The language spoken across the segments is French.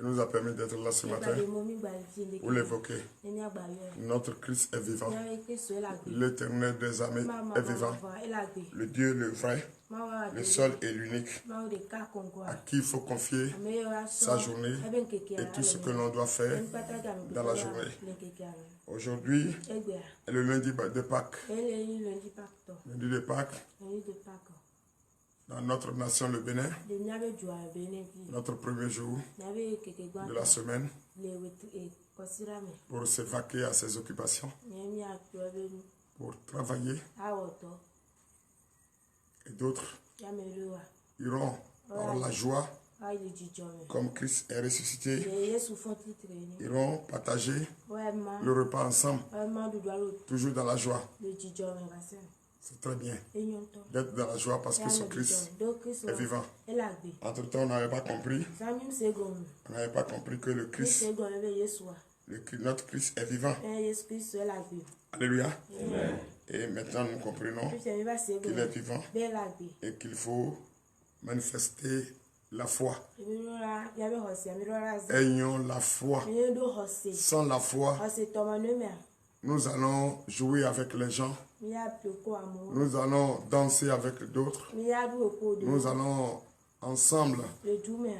nous a permis d'être là ce matin pour l'évoquer. Notre Christ est vivant. L'Éternel des armées est vivant. Le Dieu, le vrai, le seul et l'unique, à qui il faut confier sa journée et tout ce que l'on doit faire dans la journée. Aujourd'hui est le lundi de Pâques. Lundi de Pâques. Dans notre nation, le Bénin, notre premier jour de la semaine, pour se vaquer à ses occupations, pour travailler, et d'autres iront par la joie, comme Christ est ressuscité, iront partager le repas ensemble, toujours dans la joie. C'est très bien d'être dans la joie parce que son Christ est vivant. Entre-temps, on n'avait pas compris. On n'avait pas compris que le Christ, notre Christ est vivant. Alléluia. Amen. Et maintenant, nous comprenons qu'il est vivant et qu'il faut manifester la foi. Ayons la foi. Sans la foi, nous allons jouer avec les gens. Nous allons danser avec d'autres. Nous allons ensemble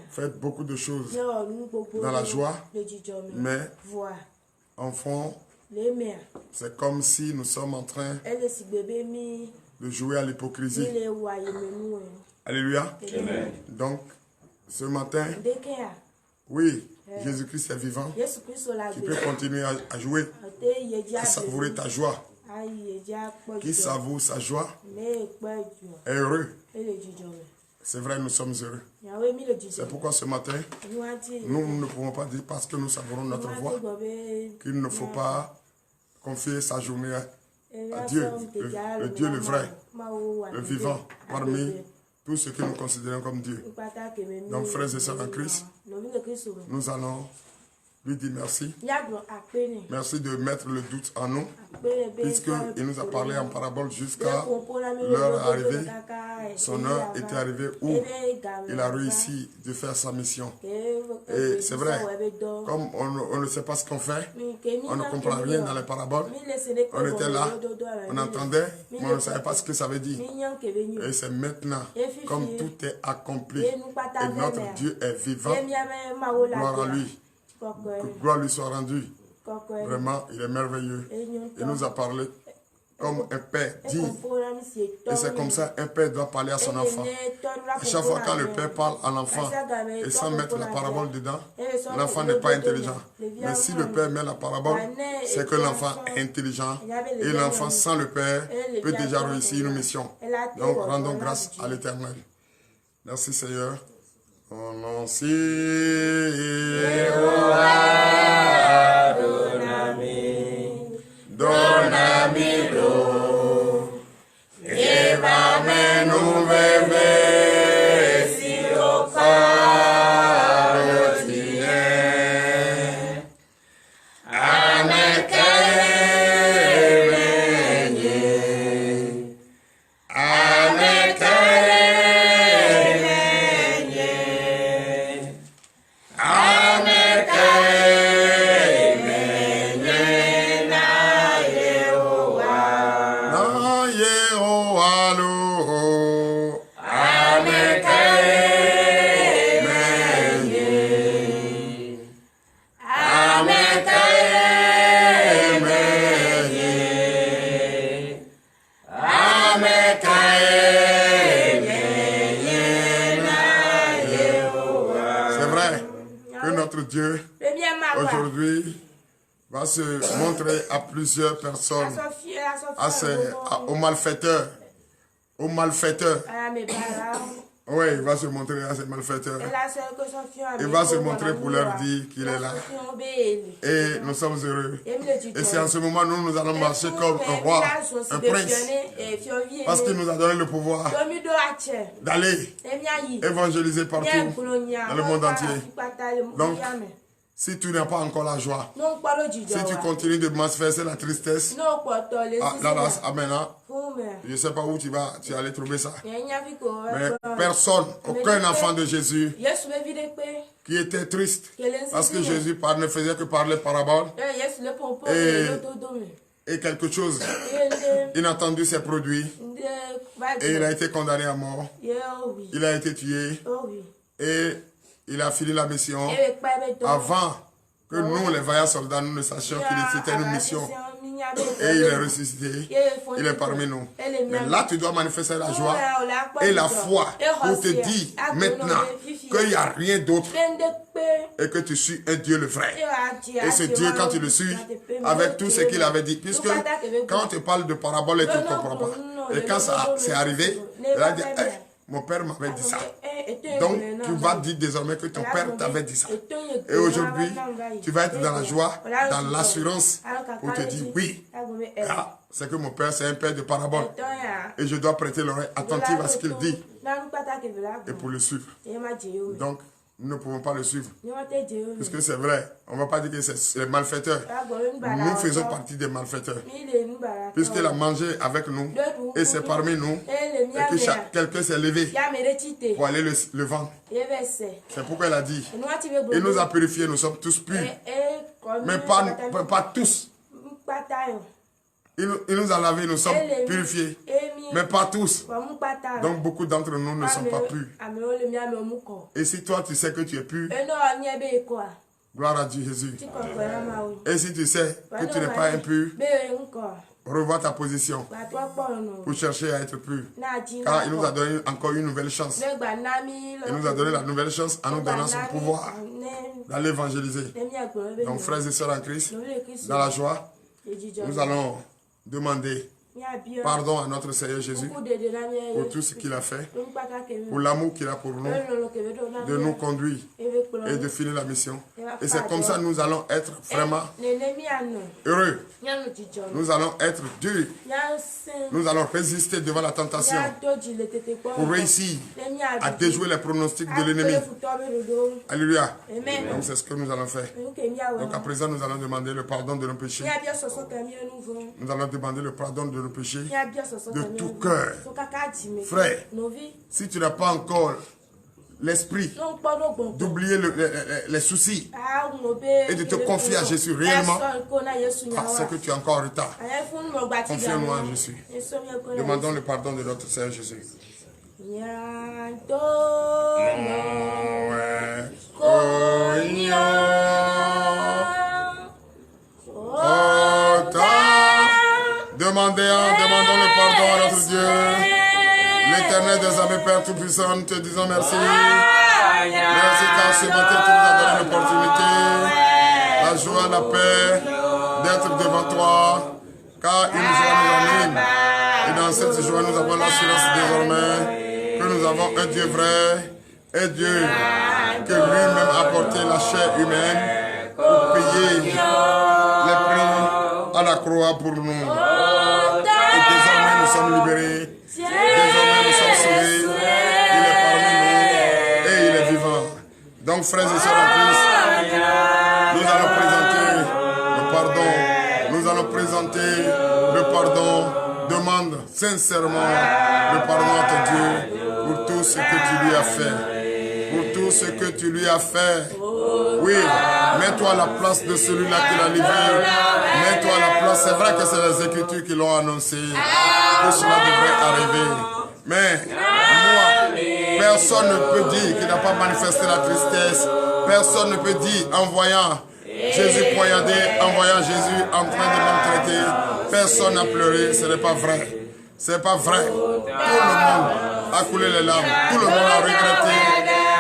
faire beaucoup de choses dans la joie. Mais en fond, c'est comme si nous sommes en train de jouer à l'hypocrisie. Alléluia. Amen. Donc, ce matin, oui, Jésus-Christ est vivant. Tu peux continuer à jouer, à savourer ta joie. Qui savoure sa joie est heureux. C'est vrai, nous sommes heureux. C'est pourquoi ce matin, nous ne pouvons pas dire parce que nous savourons notre voix qu'il ne faut pas confier sa journée à Dieu, le Dieu le vrai, le vivant, parmi tous ceux que nous considérons comme Dieu. Donc, frères et sœurs en Christ, nous allons lui dire merci. Merci de mettre le doute en nous, puisqu'il nous a parlé en parabole jusqu'à l'heure arrivée. Son heure était arrivée où il a réussi de faire sa mission. Et c'est vrai, comme on ne sait pas ce qu'on fait, on ne comprend rien dans les paraboles. On était là, on entendait, mais on ne savait pas ce que ça veut dire. Et c'est maintenant, comme tout est accompli, et notre Dieu est vivant, gloire à lui. Que gloire lui soit rendue. Vraiment, il est merveilleux. Il nous a parlé comme un père dit. Et c'est comme ça, un père doit parler à son enfant. À chaque fois quand le père parle à l'enfant et sans mettre la parabole dedans, l'enfant n'est pas intelligent. Mais si le père met la parabole, c'est que l'enfant est intelligent. Et l'enfant sans le père peut déjà réussir une mission. Donc rendons grâce à l'Éternel. Merci Seigneur. Donami do, evame nuveve si ocarotine, Dieu aujourd'hui va se montrer à plusieurs personnes, aux malfaiteurs. Aux malfaiteurs. Oui, il va se montrer à ces malfaiteurs. Il va se montrer pour leur dire qu'il est là. Et nous sommes heureux. Et c'est en ce moment où nous allons marcher comme un roi, un prince. Parce qu'il nous a donné le pouvoir d'aller évangéliser partout dans le monde entier. Donc, Si tu n'as pas encore la joie, si tu continues de manifester la tristesse, je ne sais pas où tu vas aller trouver ça. Mais personne, aucun enfant de Jésus qui était triste parce que Jésus ne faisait que parler parabole et quelque chose inattendu s'est produit et il a été condamné à mort. Il a été tué et il a fini la mission avant que nous, les vaillants soldats, nous ne sachions qu'il était une mission. Et il est ressuscité, il est parmi nous. Mais là, tu dois manifester la joie et la foi pour te dire maintenant qu'il n'y a rien d'autre et que tu suis un Dieu le vrai. Et ce Dieu, quand tu le suis, avec tout ce qu'il avait dit, puisque quand on te parle de parabole et tu ne comprends pas, et quand ça c'est arrivé, il a dit, hey, mon père m'avait dit ça. Donc, tu vas dire désormais que ton père t'avait dit ça. Et aujourd'hui, tu vas être dans la joie, dans l'assurance pour te dire, oui, c'est que mon père, c'est un père de parabole. Et je dois prêter l'oreille attentive à ce qu'il dit et pour le suivre. Donc, nous ne pouvons pas le suivre. Puisque c'est vrai, on ne va pas dire que c'est les malfaiteurs. Nous faisons partie des malfaiteurs. Puisqu'il a mangé avec nous et c'est parmi nous et que quelqu'un s'est levé pour aller le vendre. C'est pourquoi il a dit, il nous a purifiés, nous sommes tous purs. Mais pas tous. Il nous a lavés, nous sommes purifiés. Mais pas tous. Donc beaucoup d'entre nous ne sont pas purs. Et si toi tu sais que tu es pur, gloire à Dieu Jésus. Et si tu sais que tu n'es pas impur, revois ta position pour chercher à être pur. Car il nous a donné encore une nouvelle chance. Il nous a donné la nouvelle chance en nous donnant son pouvoir d'aller évangéliser. Donc frères et sœurs en Christ, dans la joie, nous allons demander pardon à notre Seigneur Jésus pour tout ce qu'il a fait, pour l'amour qu'il a pour nous, de nous conduire et de finir la mission. Et c'est comme ça que nous allons être vraiment heureux. Nous allons être durs. Nous allons résister devant la tentation pour réussir à déjouer les pronostics de l'ennemi. Alléluia. Donc c'est ce que nous allons faire. Donc à présent nous allons demander le pardon de nos péchés. Nous allons demander le pardon de nos péchés de tout cœur. Frère, si tu n'as pas encore l'esprit d'oublier les soucis et de te confier à Jésus réellement, c'est que tu es encore en retard. Confions-nous en Jésus. Demandons le pardon de notre Seigneur Jésus. Demandons le pardon à notre Dieu. L'éternel des armées, Père Tout-Puissant, te disons merci. Merci car ce matin tu nous as donné l'opportunité, la joie, la paix, d'être devant toi. Car une joie nous anime. Et dans cette joie, nous avons l'assurance désormais que nous avons un Dieu vrai, un Dieu que lui-même a porté la chair humaine pour payer les prix à la croix pour nous. Et désormais nous sommes libérés. Désormais nous sommes sauvés. Il est parmi nous et il est vivant. Donc frères et sœurs en Christ, nous allons présenter le pardon. Nous allons présenter le pardon. Demande sincèrement le pardon à ton Dieu pour tout ce que tu lui as fait. Pour tout ce que tu lui as fait. Oui, mets-toi à la place de celui-là qui l'a livré. Mets-toi à la place. C'est vrai que c'est les Écritures qui l'ont annoncé. Que cela devrait arriver. Mais moi, personne ne peut dire qu'il n'a pas manifesté la tristesse. Personne ne peut dire en voyant Jésus poignardé, en voyant Jésus en train de maltraiter. Personne n'a pleuré. Ce n'est pas vrai. C'est pas vrai. Tout le monde a coulé les larmes. Tout le monde a regretté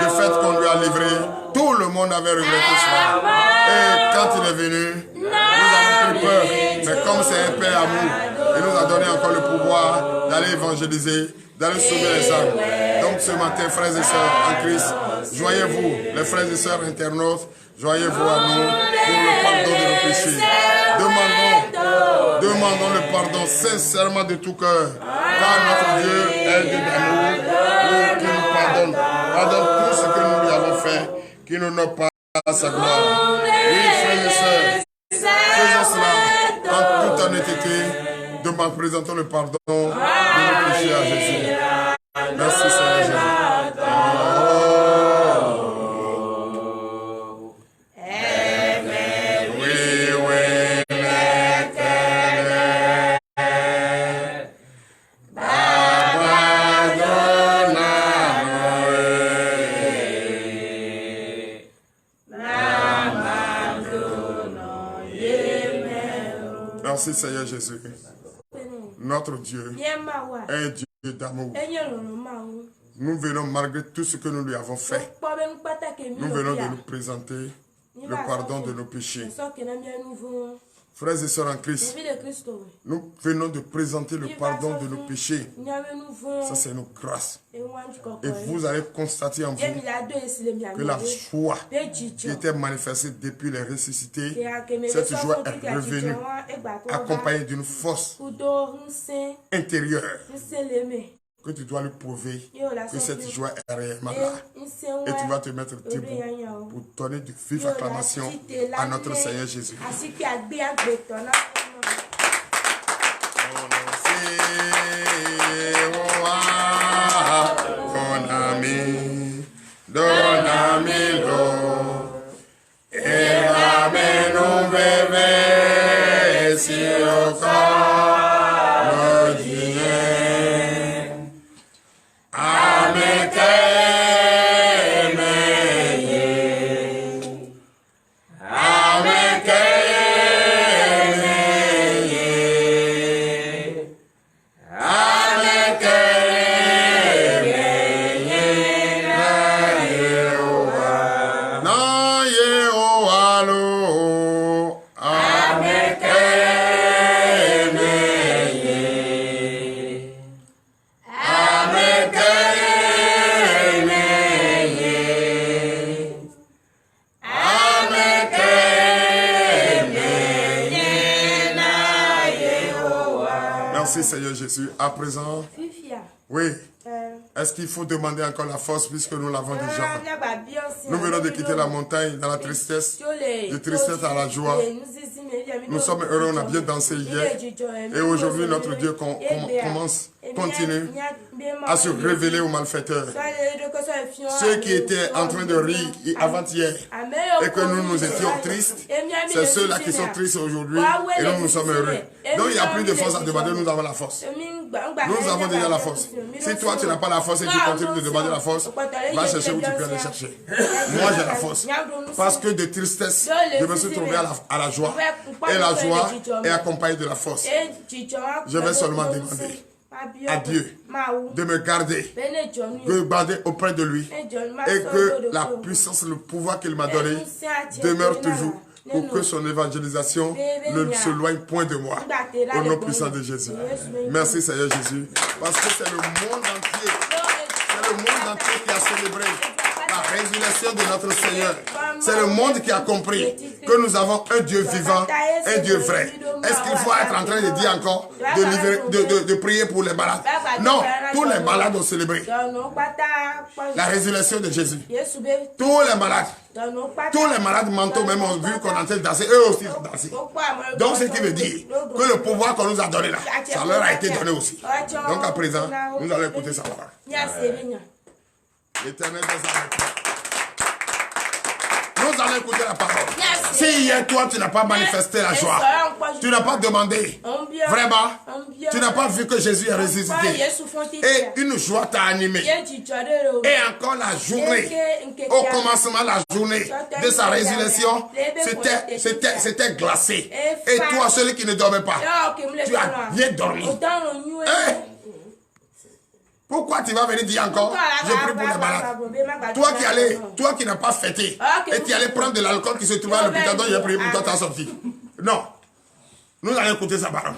le fait qu'on lui a livré. Tout le monde avait regretté cela. Et quand il est venu, nous avons pris peur. Mais comme c'est un Père amour, il nous a donné encore le pouvoir d'aller évangéliser, d'aller sauver les âmes. Donc ce matin, frères et sœurs en Christ, joignez-vous, les frères et sœurs internautes, joignez-vous à nous pour le pardon de nos péchés. Demandons le pardon sincèrement de tout cœur. Car notre Dieu est Dieu d'amour, qui nous pardonne. Pardonne tout ce que nous lui avons fait, qui ne nous pas sa gloire. Oui, frères et sœurs, faisons cela en toute honnêteté, présentant le pardon de nos péchés à Jésus. Merci Seigneur Jésus. Merci Seigneur Jésus. Notre Dieu est un Dieu d'amour. Nous venons, malgré tout ce que nous lui avons fait, nous venons de nous présenter le pardon de nos péchés. Frères et sœurs en Christ, nous venons de présenter le pardon de nos péchés. Ça, c'est nos grâces. Et vous allez constater en vous que la joie qui était manifestée depuis les ressuscités, cette joie est revenue, accompagnée d'une force intérieure que tu dois lui prouver que cette joie est réellement là. Et tu vas te mettre debout pour donner de vives acclamations à notre Seigneur Jésus. Seigneur Jésus, à présent, oui, est-ce qu'il faut demander encore la force puisque nous l'avons déjà? Nous venons de quitter la montagne dans la tristesse, de tristesse à la joie. Nous sommes heureux, on a bien dansé hier. Et aujourd'hui, notre Dieu continue à se révéler aux malfaiteurs. Ceux qui étaient en train de rire avant-hier et que nous étions tristes, c'est ceux-là qui sont tristes aujourd'hui et nous sommes heureux. Donc il n'y a plus de force à demander, nous avons la force. Nous avons déjà la force. Si toi tu n'as pas la force et tu continues de demander la force, va chercher où tu peux aller chercher. Moi j'ai la force. Parce que de tristesse, je me suis trouvé à la joie. Et la joie est accompagnée de la force. Je vais seulement demander à Dieu de me garder auprès de lui et que la puissance, le pouvoir qu'il m'a donné demeure toujours pour que son évangélisation ne s'éloigne point de moi. Au nom puissant de Jésus. Merci Seigneur Jésus. Parce que c'est le monde entier. C'est le monde entier qui a célébré la résurrection de notre Seigneur. C'est le monde qui a compris que nous avons un Dieu vivant, un Dieu vrai. Est-ce qu'il faut être en train de dire encore, de prier pour les malades? Non, tous les malades ont célébré la résurrection de Jésus. Tous les malades mentaux même ont vu qu'on est en train de danser, eux aussi ont dansé. Donc ce qui veut dire que le pouvoir qu'on nous a donné là, ça leur a été donné aussi. Donc à présent, nous allons écouter sa parole. L'Éternel des armées. Nous allons écouter la parole. Si hier, toi, tu n'as pas manifesté la joie, tu n'as pas demandé, vraiment, tu n'as pas vu que Jésus est ressuscité, et une joie t'a animé, et encore la journée, au commencement, la journée de sa résurrection, c'était glacé. Et toi, celui qui ne dormait pas, tu as bien dormi. Pourquoi tu vas venir dire encore, je prie pour les malades? Toi qui n'as pas fêté, et qui allais prendre de l'alcool qui se trouvait à l'hôpital, donc j'ai prié pour toi, tu as sorti. Non. Nous allons écouter sa parole.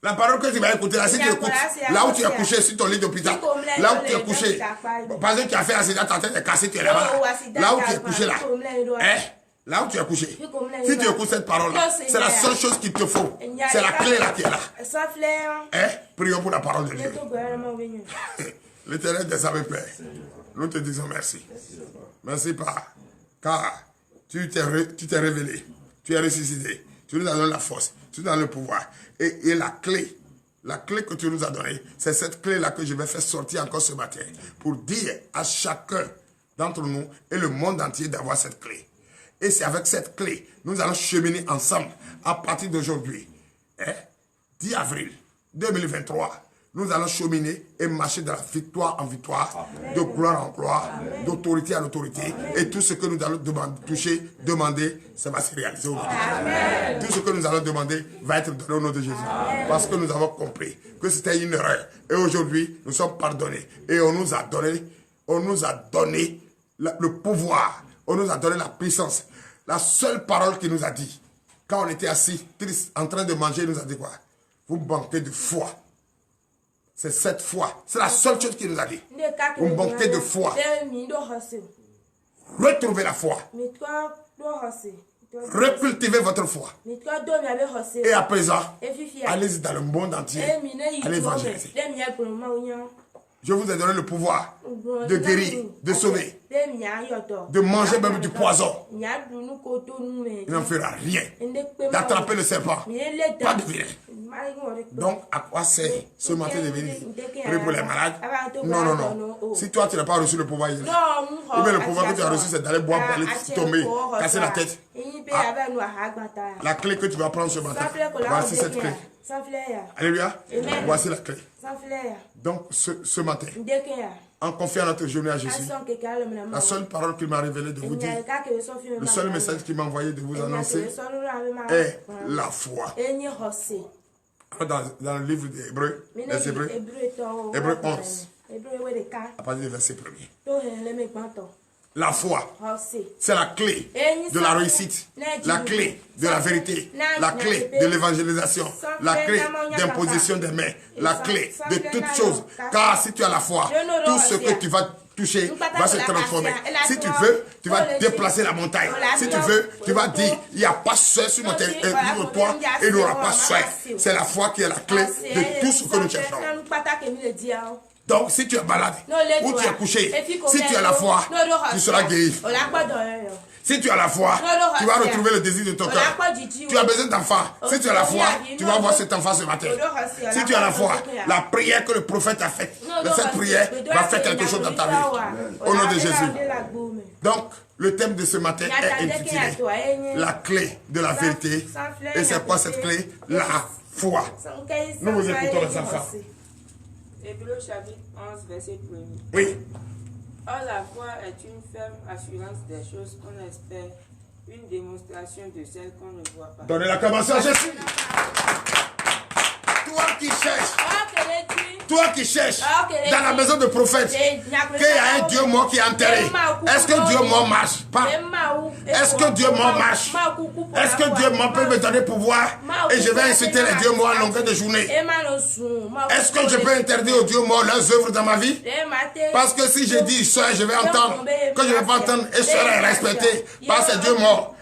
La parole que tu vas écouter, là, si tu écoutes, là où tu es couché sur ton lit d'hôpital, là où tu es couché, parce que tu as fait accident, ta tête est cassée, tu es là-bas. Là où tu es couché, là. Là où tu es couché. Si tu écoutes cette parole-là, c'est la seule chose qu'il te faut. C'est la clé là qui est là. Prions pour la parole de Dieu. L'Éternel des armées, Père, nous te disons merci. Merci, Père. Car tu t'es révélé, tu es ressuscité, tu nous as donné la force, tu nous as donné le pouvoir. Et la clé que tu nous as donnée, c'est cette clé-là que je vais faire sortir encore ce matin pour dire à chacun d'entre nous et le monde entier d'avoir cette clé. Et c'est avec cette clé, nous allons cheminer ensemble à partir d'aujourd'hui, 10 avril 2023. Nous allons cheminer et marcher de la victoire en victoire, de gloire en gloire, d'autorité en autorité. Et tout ce que nous allons demander, ça va se réaliser aujourd'hui. Tout ce que nous allons demander va être donné au nom de Jésus. Parce que nous avons compris que c'était une erreur. Et aujourd'hui, nous sommes pardonnés. Et on nous a donné le pouvoir. On nous a donné la puissance. La seule parole qu'il nous a dit, quand on était assis, triste, en train de manger, il nous a dit quoi? Vous manquez de foi. C'est cette foi. C'est la seule chose qu'il nous a dit. Vous manquez de foi. Retrouvez la foi. Recultivez votre foi. Et à présent, allez-y dans le monde entier. Allez évangéliser. Je vous ai donné le pouvoir de guérir, de sauver, de manger même du poison. Il n'en fera rien. D'attraper le serpent. Pas de vilain. Donc, à quoi sert ce matin de venir prier pour les malades? Non, non, non. Si toi, tu n'as pas reçu le pouvoir, il est là. Ou bien le pouvoir que tu as reçu, c'est d'aller boire pour aller tomber, casser la tête. Ah, la clé que tu vas prendre ce matin, voici cette clé. Alléluia. Voici la clé. Donc, ce matin, en confiant notre journée à Jésus, la seule parole qu'il m'a révélée de vous dire, le seul message qu'il m'a envoyé de vous annoncer est la foi. Dans le livre des Hébreux, les Hébreux, Hébreux 11, à partir du verset 1er. La foi, c'est la clé de la réussite, la clé de la vérité, la clé de l'évangélisation, la clé d'imposition des mains, la clé de toutes choses. Car si tu as la foi, tout ce que tu vas toucher va se transformer. Si tu veux, tu vas déplacer la montagne. Si tu veux, tu vas dire, il n'y a pas soin sur notre toit et il n'y aura pas soin. C'est la foi qui est la clé de tout ce que nous cherchons. Donc, si tu es malade ou tu es couché, si tu as la foi, tu seras guéri. Si tu as la foi, tu vas retrouver le désir de ton cœur. Tu as besoin d'enfant. Si tu as la foi, tu vas voir cet enfant ce matin. Si tu as la foi, la prière que le prophète a faite, cette prière va faire quelque chose dans ta vie. Au nom de Jésus. Donc, le thème de ce matin est intitulé la clé de la vérité. Et c'est quoi cette clé? La foi. Nous vous écoutons les enfants. Hébreux chapitre 11, verset 1er. Oui. Or, la foi est une ferme assurance des choses qu'on espère, une démonstration de celles qu'on ne voit pas. Donnez l'acclamation à Jésus. Toi qui cherches dans la maison de prophète qu'il y a un Dieu mort qui est enterré. Est-ce que Dieu mort marche? Est-ce que Dieu mort marche? Est-ce que Dieu mort peut me donner pouvoir et je vais inciter les dieux morts à longueur de journée? Est-ce que je peux interdire aux dieux morts leurs œuvres dans ma vie? Parce que si je dis soeur, je vais entendre. Que je ne vais pas entendre et serai respecté par ces dieux morts.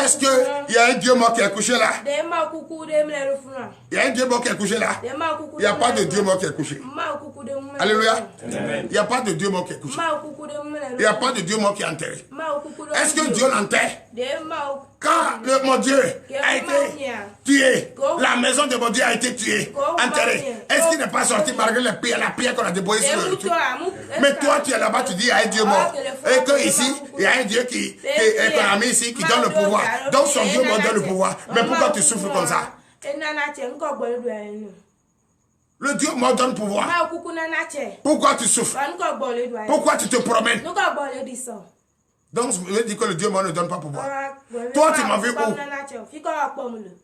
Est-ce qu'il y a un Dieu mort qui est couché là? Il y a un Dieu mort qui est couché là? Il n'y a pas de Dieu mort qui est couché. Alléluia. Il n'y a pas de Dieu mort qui est couché. Il n'y a pas de Dieu mort qui est enterré. Est-ce que Dieu l'enterre? Quand mon Dieu a été tué, la maison de mon Dieu a été tuée, enterrée, est-ce qu'il n'est pas sorti malgré la pierre qu'on a déposée sur le truc? Mais toi, tu es là-bas, tu dis il y a un Dieu mort. Et qu'ici, il y a un Dieu qu'on a mis ici, qui donne le pouvoir. Donc son Dieu m'a donné le pouvoir. Mais pourquoi tu souffres comme ça? Le Dieu m'a donné le pouvoir. Pourquoi tu souffres? Pourquoi tu te promènes? Donc, je veux dire que le Dieu mort ne donne pas pouvoir. Toi, tu m'as vu où?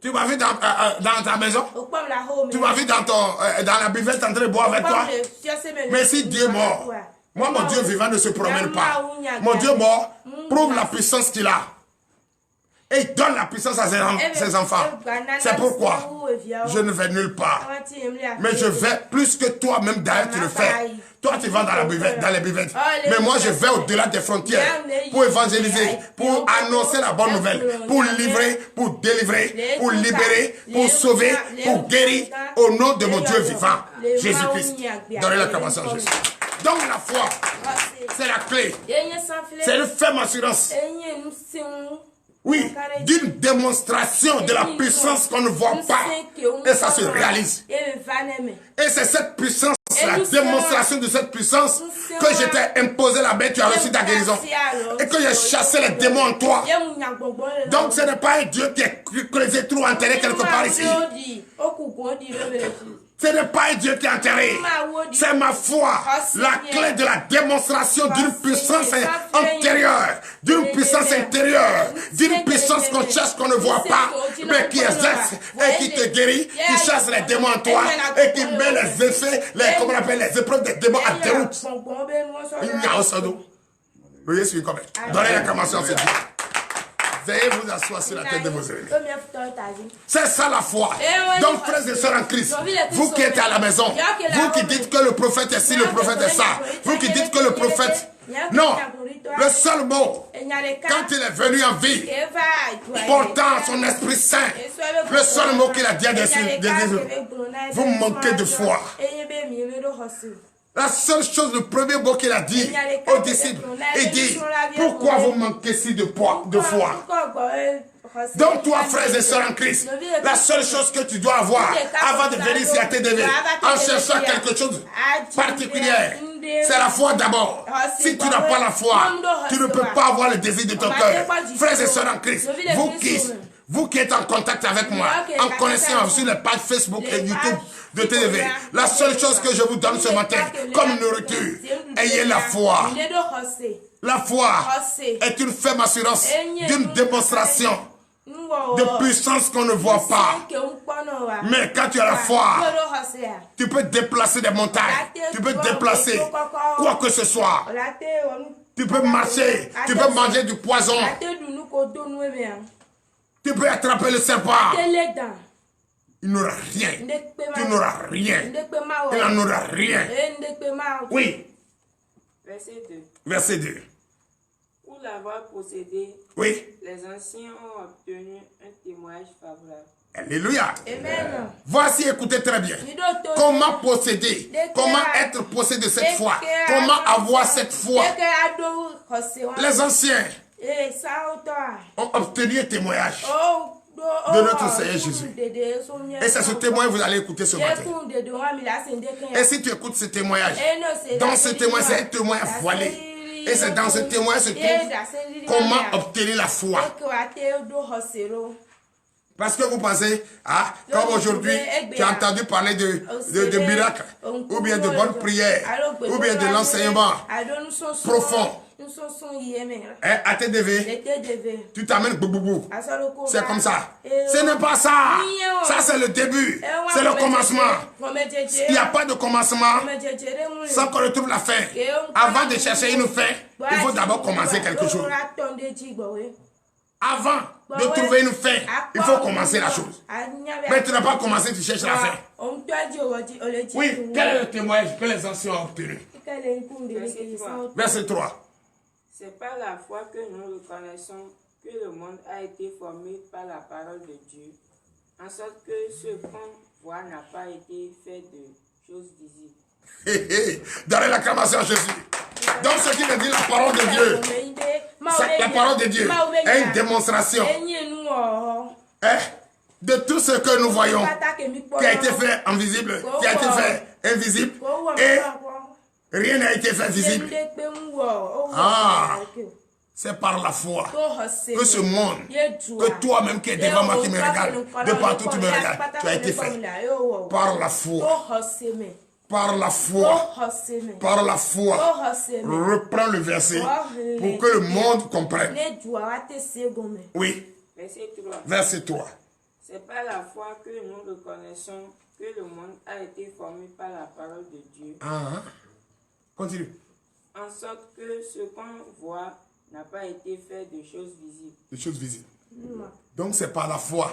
Tu m'as vu dans ta maison? Tu m'as vu dans la buvette en train de boire avec toi? Mais si Dieu mort, moi, mon Dieu vivant ne se promène pas. Mon Dieu mort prouve la puissance qu'il a. Et il donne la puissance à ses enfants. C'est pourquoi je ne vais nulle part. Mais je vais plus que toi-même d'ailleurs tu le fais. Toi tu vas dans les buvettes. Mais moi je vais au-delà des frontières pour évangéliser, pour annoncer la bonne nouvelle, pour livrer, pour délivrer, pour libérer, pour sauver, pour guérir au nom de mon Dieu vivant, Jésus-Christ. Donnez l'acclamation à Jésus. Donc la foi, c'est la clé. C'est une ferme assurance. Oui, d'une démonstration de la puissance qu'on ne voit pas. Et ça se réalise. Et c'est cette puissance, la démonstration de cette puissance que je t'ai imposé la main, tu as reçu ta guérison. Et que j'ai chassé les démons en toi. Donc ce n'est pas un Dieu que les ai trop enterrés quelque part ici. Ce n'est pas un Dieu qui est enterré. C'est ma foi. La clé de la démonstration d'une puissance antérieure, d'une puissance intérieure, d'une puissance qu'on cherche, qu'on ne voit pas, mais qui exerce et qui te guérit, qui chasse les démons en toi et qui met les effets, comment on appelle, les épreuves des démons à déroute. Il y a un sado. Voyez ce qu'on fait. Donnez l'acclamation à ce Dieu. Veuillez vous asseoir sur la tête de vos ennemis. C'est ça la foi. Donc, frères et sœurs en Christ, vous qui êtes à la maison, vous qui dites que le prophète est ci, le prophète est ça, vous qui dites que le prophète... Non, le seul mot, quand il est venu en vie, portant son Esprit Saint, le seul mot qu'il a dit à des vous manquez de foi. La seule chose, le premier mot qu'il a dit aux disciples, il dit, pourquoi vous manquez si de foi? Donc toi, frères et sœurs en Christ, la seule chose que tu dois avoir avant de venir ici à TDV, en cherchant quelque chose de particulier, c'est la foi d'abord. Si tu n'as pas la foi, tu ne peux pas avoir le désir de ton cœur. Frères et sœurs en Christ, vous qui êtes en contact avec moi, en connaissant sur les pages Facebook et YouTube de TDV, la seule chose que je vous donne ce matin, comme nourriture, ayez la foi. La foi est une ferme assurance d'une démonstration de puissance qu'on ne voit pas. Mais quand tu as la foi, tu peux déplacer des montagnes, tu peux déplacer quoi que ce soit. Tu peux marcher, tu peux manger du poison. Tu peux attraper le serpent. Il n'aura rien. Tu n'auras rien. Il n'en aura rien. Oui. Verset 2. Verset 2. Pour l'avoir possédé, oui, les anciens ont obtenu un témoignage favorable. Alléluia. Amen. Voici, écoutez très bien. Comment posséder, comment être possédé de cette foi, comment avoir cette foi. Les anciens ont obtenu un témoignage de notre Seigneur Jésus. Et c'est ce témoignage que vous allez écouter ce matin. Et si tu écoutes ce témoignage, dans ce témoignage, c'est un témoignage voilé. Et c'est dans ce témoignage se trouve comment obtenir la foi. Parce que vous pensez, ah, comme aujourd'hui, tu as entendu parler de miracles, ou bien de bonnes prières, ou bien de l'enseignement profond. À TDV, tu t'amènes boubou. C'est comme ça. Ce n'est pas ça. Ça, c'est le début. C'est le commencement. Il n'y a pas de commencement sans qu'on retrouve la fin. Avant de chercher une fin, il faut d'abord commencer quelque chose. Avant de trouver une fin, il faut commencer la chose. Mais tu n'as pas commencé, tu cherches la fin. Oui, quel est le témoignage que les anciens ont obtenu? Verset 3. C'est par la foi que nous reconnaissons que le monde a été formé par la parole de Dieu, en sorte que ce qu'on voit n'a pas été fait de choses visibles. Donnez l'acclamation à Jésus. Donc ce qui veut dire la parole de Dieu, la parole de Dieu est une démonstration de tout ce que nous voyons, qui a été fait invisible, qui a été fait invisible, et rien n'a été fait visible. Ah, c'est par la foi que ce monde, que toi-même qui es devant moi, qui me regarde, de partout tu me regardes, tu as été fait. Par la foi. Par la foi. Par la foi. Reprends le verset pour que le monde comprenne. Oui. Verset 3. C'est par la foi que nous reconnaissons que le monde a été formé par la parole de Dieu. Continue. En sorte que ce qu'on voit n'a pas été fait de choses visibles. De choses visibles. Donc c'est par la foi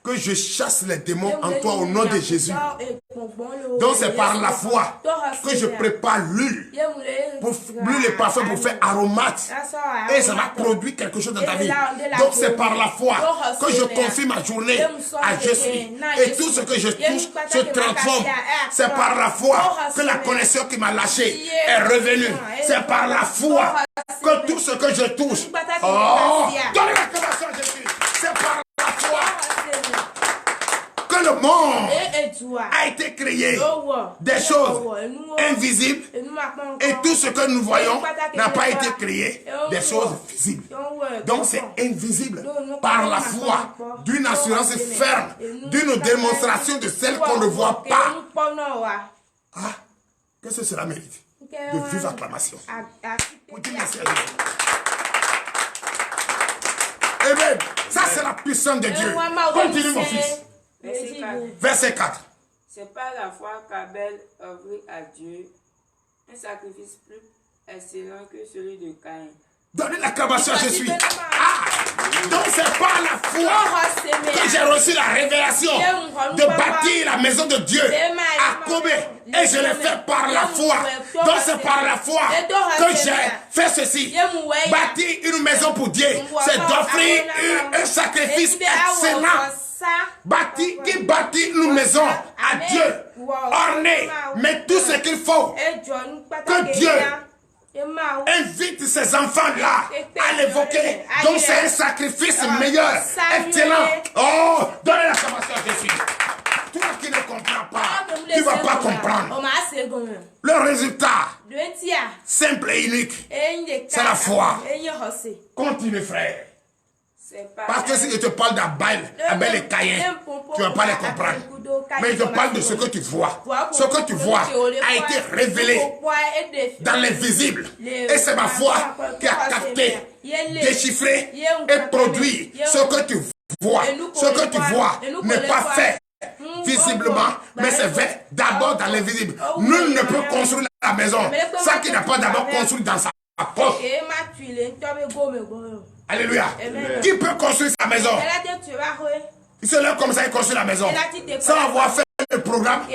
que je chasse les démons en toi au nom de Jésus. Donc c'est par la foi que je prépare l'huile les parfums pour faire aromate. Et ça va produire quelque chose dans ta vie. Donc c'est par la foi que je confie ma journée à je suis. Et tout ce que je touche se transforme. C'est par la foi que la connexion qui m'a lâché est revenue. C'est par la foi que tout ce que je touche. Oh, donne l'acclamation à Jésus. C'est par la foi que le monde a été créé. Des choses invisibles et tout ce que nous voyons n'a pas été créé. Des choses visibles. Donc c'est invisible par la foi, d'une assurance ferme, d'une démonstration de celle qu'on ne voit pas. Ah, qu'est-ce que cela mérite? De vive acclamation. On dit merci à Dieu. Amen. Ça c'est la puissance de Dieu. Continue mon fils. Verset 4. C'est par la foi qu'Abel offrit à Dieu un sacrifice plus excellent que celui de Caïn. Donnez l'acclamation à Jésus. Ah, donc c'est par la foi que j'ai reçu la révélation de bâtir la maison de Dieu à Kobe. Et je l'ai fait par la foi. Donc c'est par la foi que j'ai fait ceci. Bâtir une maison pour Dieu, c'est d'offrir un sacrifice excellent. Qui bâtit une maison à Dieu, ornée, mais tout ce qu'il faut, que Dieu invite ses enfants-là à l'évoquer. Donc c'est un sacrifice meilleur, excellent. Oh, donnez la formation à Jésus. Toi qui ne comprends pas, tu ne vas pas comprendre. Le résultat, simple et unique, c'est la foi. Continue, frère. Parce que si je te parle d'Abel et Caïn, tu ne vas pas les comprendre. Mais je te parle de ce que tu vois. Ce que tu vois a été révélé dans l'invisible. Et c'est ma foi qui a capté, déchiffré et produit ce que tu vois. Ce que tu vois n'est pas fait visiblement, mais c'est fait d'abord dans l'invisible. Nul ne peut construire la maison sans qu'il n'a pas d'abord construit dans sa poche. Alléluia. Amen. Qui peut construire sa maison? Il se lève comme ça, il construit la maison. Sans avoir fait le programme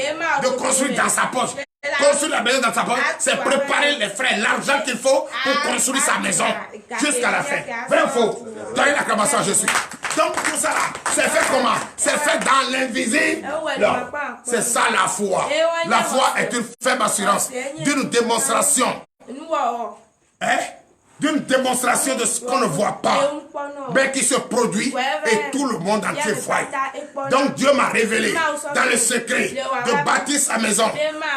de construire dans sa poche. Construire la maison dans sa poche, c'est préparer les frais, l'argent qu'il faut pour construire sa maison jusqu'à la fin. Vrai ou faux? Donnez l'acclamation à Jésus. Donc tout ça, c'est fait comment? C'est fait dans l'invisible. C'est ça la foi. La foi est une ferme assurance d'une démonstration. Hein? D'une démonstration de ce qu'on ne voit pas, mais qui se produit et tout le monde entier voit. Donc Dieu m'a révélé dans le secret de bâtir sa maison.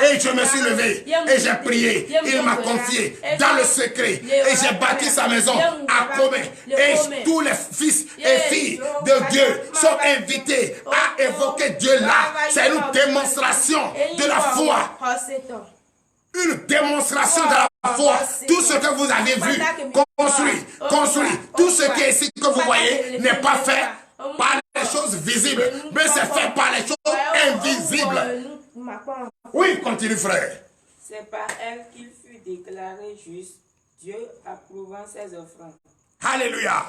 Et je me suis levé et j'ai prié. Il m'a confié dans le secret et j'ai bâti sa maison à Kobe. Et tous les fils et filles de Dieu sont invités à évoquer Dieu là. C'est une démonstration de la foi. Une démonstration de la foi. Tout ce que vous avez vu, construit, tout ce qui est ici que vous voyez n'est pas fait par les choses visibles, mais c'est fait par les choses invisibles. Oui, continue frère. C'est par elle qu'il fut déclaré juste, Dieu approuvant ses offrandes. Alléluia.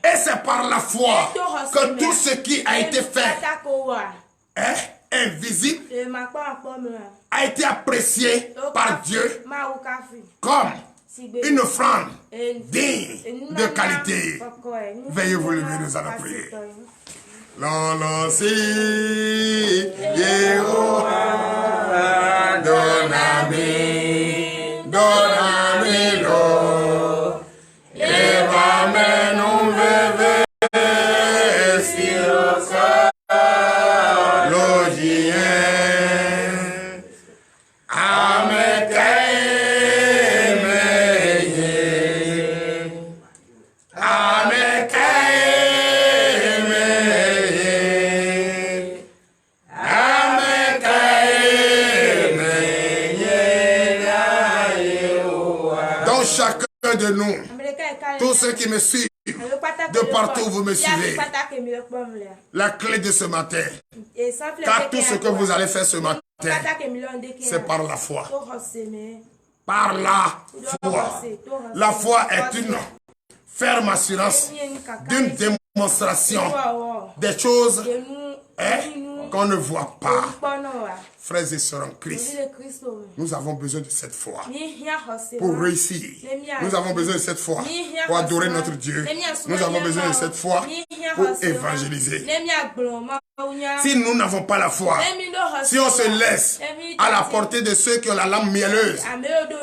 Et c'est par la foi que tout ce qui a été fait invisible a été apprécié par Dieu comme une offrande digne de qualité. Veuillez vous lever, nous allons prier. Non, si Yehovah, donne-moi l'eau, et va nous lever sur ça. De nous, tous ceux qui me suivent, de partout où vous me suivez, la clé de ce matin, car tout ce que vous allez faire ce matin, c'est par la foi. Par la foi. La foi est une ferme assurance d'une démonstration des choses qu'on ne voit pas. Frères et sœurs en Christ, nous avons besoin de cette foi pour réussir. Nous avons besoin de cette foi pour adorer notre Dieu. Nous avons besoin de cette foi pour évangéliser. Si nous n'avons pas la foi, si on se laisse à la portée de ceux qui ont la langue mielleuse,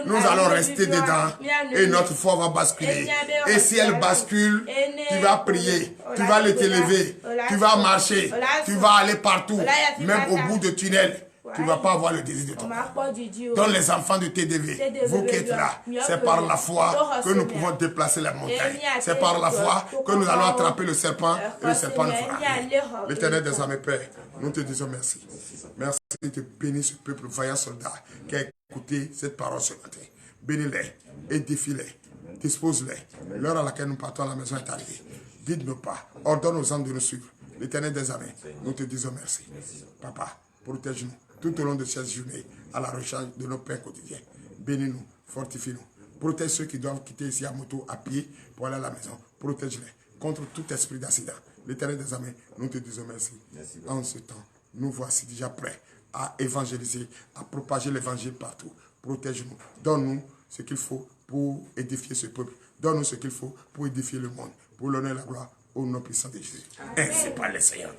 nous allons rester dedans et notre foi va basculer. Et si elle bascule, tu vas prier, tu vas t'élever, tu vas marcher, tu vas aller partout, même au bout du tunnel. Tu ne vas pas avoir le désir de tomber. Donc les enfants de TDV, vous qui êtes là, c'est par la foi que nous pouvons déplacer la montagne. C'est par la foi que nous allons attraper le serpent et le serpent ne fera rien. L'Éternel des armées, Père, nous te disons merci. Merci de bénir ce peuple vaillant soldat qui a écouté cette parole ce matin. Bénis-les, édifie-les, dispose-les. L'heure à laquelle nous partons à la maison est arrivée. Guide-nous pas, ordonne aux hommes de nous suivre. L'Éternel des armées, nous te disons merci. Papa, protège-nous tout au long de cette journée à la recherche de nos pains quotidiens. Bénis-nous, fortifie-nous. Protège ceux qui doivent quitter ici à moto, à pied pour aller à la maison. Protège-les contre tout esprit d'accident. L'Éternel des armées, nous te disons merci. En ce temps, nous voici déjà prêts à évangéliser, à propager l'évangile partout. Protège-nous. Donne-nous ce qu'il faut pour édifier ce peuple. Donne-nous ce qu'il faut pour édifier le monde. Pour l'honneur et la gloire, au nom puissant de Jésus. Ainsi par le Seigneur.